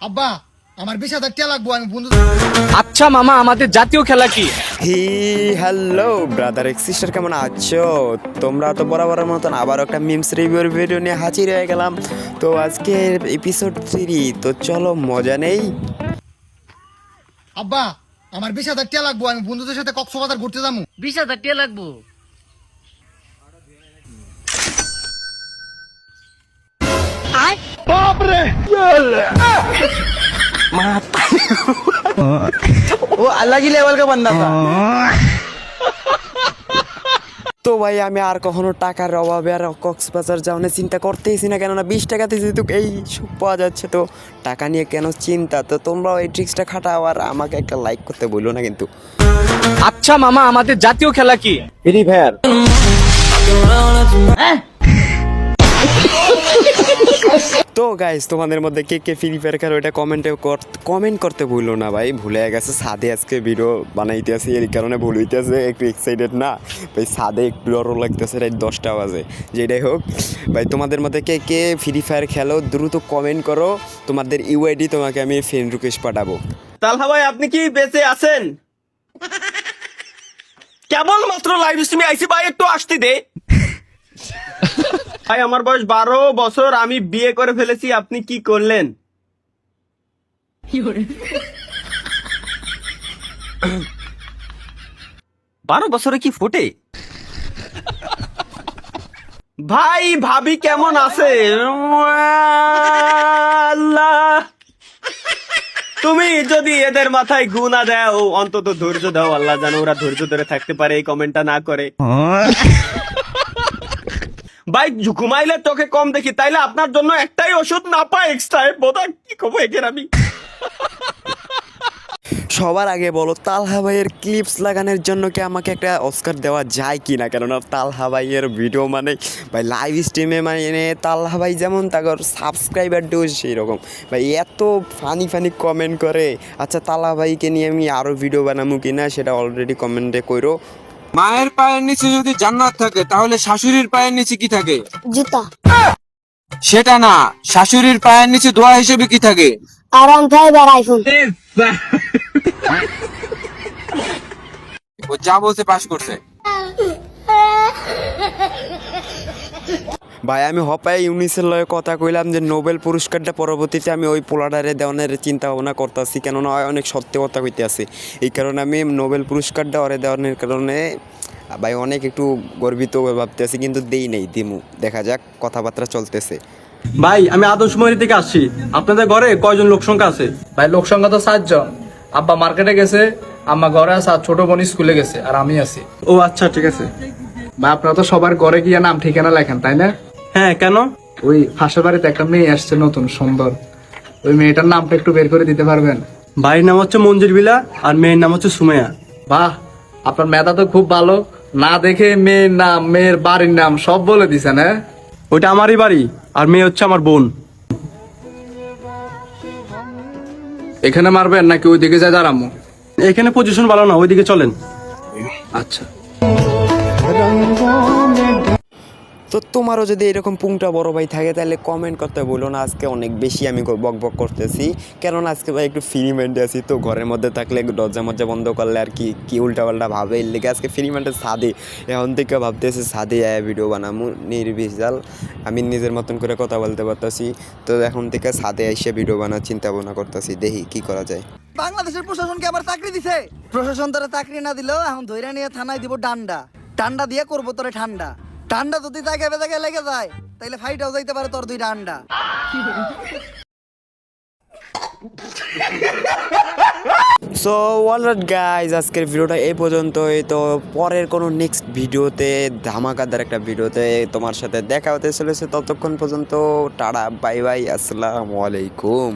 আব্বা আমার 20,000 টাকা লাগবো, আমি বন্ধু। আচ্ছা মামা, আমাদের জাতীয় খেলা কি? হি হ্যালো ব্রাদার এক্স সিস্টার, কেমন আছো তোমরা? তো বরাবরের মতন আবার একটা মিমস রিভিউর ভিডিও নিয়ে হাজির হয়ে গেলাম। তো আজকে এপিসোড 3, তো চলো মজা নেই। আব্বা আমার 20,000 টাকা লাগবো, আমি বন্ধুদের সাথে কক্সবাজার ঘুরতে যাবো। 20,000 টাকা লাগবো। ও अलग ही लेवल का बंदा था। তো ভাই আমি আর কখনো টাকার অভাবে আর কক্সবাজার যাওয়ার চিন্তা করতেইছি না, কেননা 20 টাকাতে যেহেতু এই সুখ পাওয়া যাচ্ছে, তো টাকা নিয়ে কেন চিন্তা। তো তোমরাও এই ট্রিক্সটা খাটাও আর আমাকে একটা লাইক করতে বললো না কিন্তু। আচ্ছা মামা, আমাদের জাতীয় খেলা কি? Free fire. তো গাইস, তোমাদের মধ্যে কে কে ফ্রি ফায়ার খেলো এটা কমেন্ট করতে ভুলো না ভাই। ভুলে গেছে সাদে আজকে ভিডিও বানাইতে আসি, এই কারণে ভুল হইতেছে, একটু এক্সাইটেড না ভাই। সাদে একটু ডরও লাগতেছে, রাত 10টা বাজে। যেটাই হোক ভাই, তোমাদের মধ্যে কে কে ফ্রি ফায়ার খেলো দ্রুত কমেন্ট করো, তোমাদের ইউআইডি তোমাকে আমি ফ্রেন্ড রিকোয়েস্ট পাঠাবো। তালহা ভাই, আপনি কি বেঁচে আছেন? কেবল মাত্র লাইভ স্ট্রিমে আইসি ভাই, একটু আসতে দে ভাই। আমার বয়স 12 বছর, আমি বিয়ে করে ফেলেছি। আপনি কি করলেন? 12 বছরে কি ফোটে? ভাই ভাবি কেমন আছে? আল্লাহ, তুমি যদি এদের মাথায় গু না দাও, অন্তত ধৈর্য দাও। আল্লাহ জানো ওরা ধৈর্য ধরে থাকতে পারে, এই কমেন্টটা না করে। ভাই ঘুমাইলে চোখে কম দেখি, তাইলে আপনার জন্য একটাই ওষুধ না পাই এক্সট্রা। বোধা কি খবর এগের আমি। সবার আগে বলো, তালহা ভাইয়ের ক্লিপস লাগানোর জন্য কি আমাকে একটা অস্কার দেওয়া যায় কি না? কেননা তালহা ভাইয়ের ভিডিও মানে ভাই লাইভ স্ট্রিমে মানে তালহা ভাই যেমন তার সাবস্ক্রাইবার ডিউ সেই রকম ভাই, এত ফানি কমেন্ট করে। আচ্ছা, তালহা ভাইকে নিয়ে আমি আরও ভিডিও বানাবো কি না সেটা অলরেডি কমেন্টে করো। মায়ের পায়ের নিচে যদি জান্নাত থাকে, তাহলে শাশুড়ির পায়ের নিচে কি থাকে? জুতা। সেটা না, শাশুড়ির পায়ের নিচে দোয়া হিসেবে কি থাকে? আরাম ফাইবার আইফোন। ও যা বলছে পাস করছে। ভাই আমি হপায় ইউনিসের লয়ে কথা কইলাম যে নোবেল পুরস্কারটা পরবর্তীতে আমি ওই পোলাডারে দেওয়ানের চিন্তা ভাবনা করতেছি, কেননা অনেক সত্যি কথা কইতে আছে। এই কারণে আমি নোবেল পুরস্কারটা ওরে দেওয়ানের কারণে ভাই অনেক একটু গর্বিত ভাবতে আছি, কিন্তু দেই নেই, দিমু, দেখা যাক, কথাবার্তা চলতেছে। ভাই আমি আদমশুমারি থেকে আসছি। আপনাদের ঘরে কয়জন লোক সংখ্যা আছে? ভাই লোক সংখ্যা তো 7 জন। আব্বা মার্কেটে গেছে, আম্মা ঘরে আছে, আর ছোট বোন স্কুলে গেছে, আর আমি আছি। ও আচ্ছা, ঠিক আছে। ভাই আপনারা তো সবার ঘরে গিয়ে নাম ঠিকানা লেখেন, তাই না? হ্যাঁ, কেন? ওই পাশের বাড়িতে একটা মেয়ে আসছে নতুন সুন্দর, ওই মেয়েটার নামটা একটু বের করে দিতে পারবেন? ভাইয়ের নাম হচ্ছে মঞ্জুর বিলা, আর মেয়ের নাম হচ্ছে সুমাইয়া। বাহ, আপনার মেধা তো খুব ভালো। না দেখে মেয়ের নাম, মেয়ের বাড়ির নাম সব বলে দিছেন। হ্যাঁ, ওইটা আমারই বাড়ি, আর মেয়ে হচ্ছে আমার বোন। এখানে মারবেন নাকি ওই দিকে যায় দাঁড়ামো? এখানে পজিশন ভালো না, ওইদিকে চলেন। আচ্ছা। তো তোমারও যদি এরকম পুংটা বড় ভাই থাকে তাহলে কমেন্ট করতে বলো না। আজকে অনেক বেশি আমি বক করতেছি, কেননা আজকে ভাই একটু ফ্রি মাইন্ডে আছি। তো ঘরের মধ্যে থাকলে দরজা মরজা বন্ধ করলে আর কি উল্টাপাল্টা ভাবে, এর লেগে আজকে ফ্রি মাইন্ডে ছাদে, এখন থেকে ভাবতেছি ছাদে ভিডিও বানাবো নির্বিশাল, আমি নিজের মতন করে কথা বলতে পারতেছি। তো এখন থেকে ছাদে এসে ভিডিও বানার চিন্তা ভাবনা করতেছি, দেখি কি করা যায়। বাংলাদেশের প্রশাসনকে আবার চাকরি দিছে। প্রশাসন তারা চাকরি না দিলেও এখন ধইরা নিয়ে থানায় দিব ডান্ডা। ডান্ডা দিয়ে করবো তোরে ঠান্ডা। ঠান্ডা যদি জায়গায় বেজায় লেগে যায় তাইলে ফাইটাও যাইতে পারে তোর 2টা আন্ডা। সো অলরাইট গাইজ, আজকের ভিডিওটা এই পর্যন্তই। তো পরের কোনো নেক্সট ভিডিওতে, ধামাকাদার একটা ভিডিওতে তোমার সাথে দেখা হতে চলেছে। ততক্ষণ পর্যন্ত টাটা, বাই বাই, আসসালামু আলাইকুম।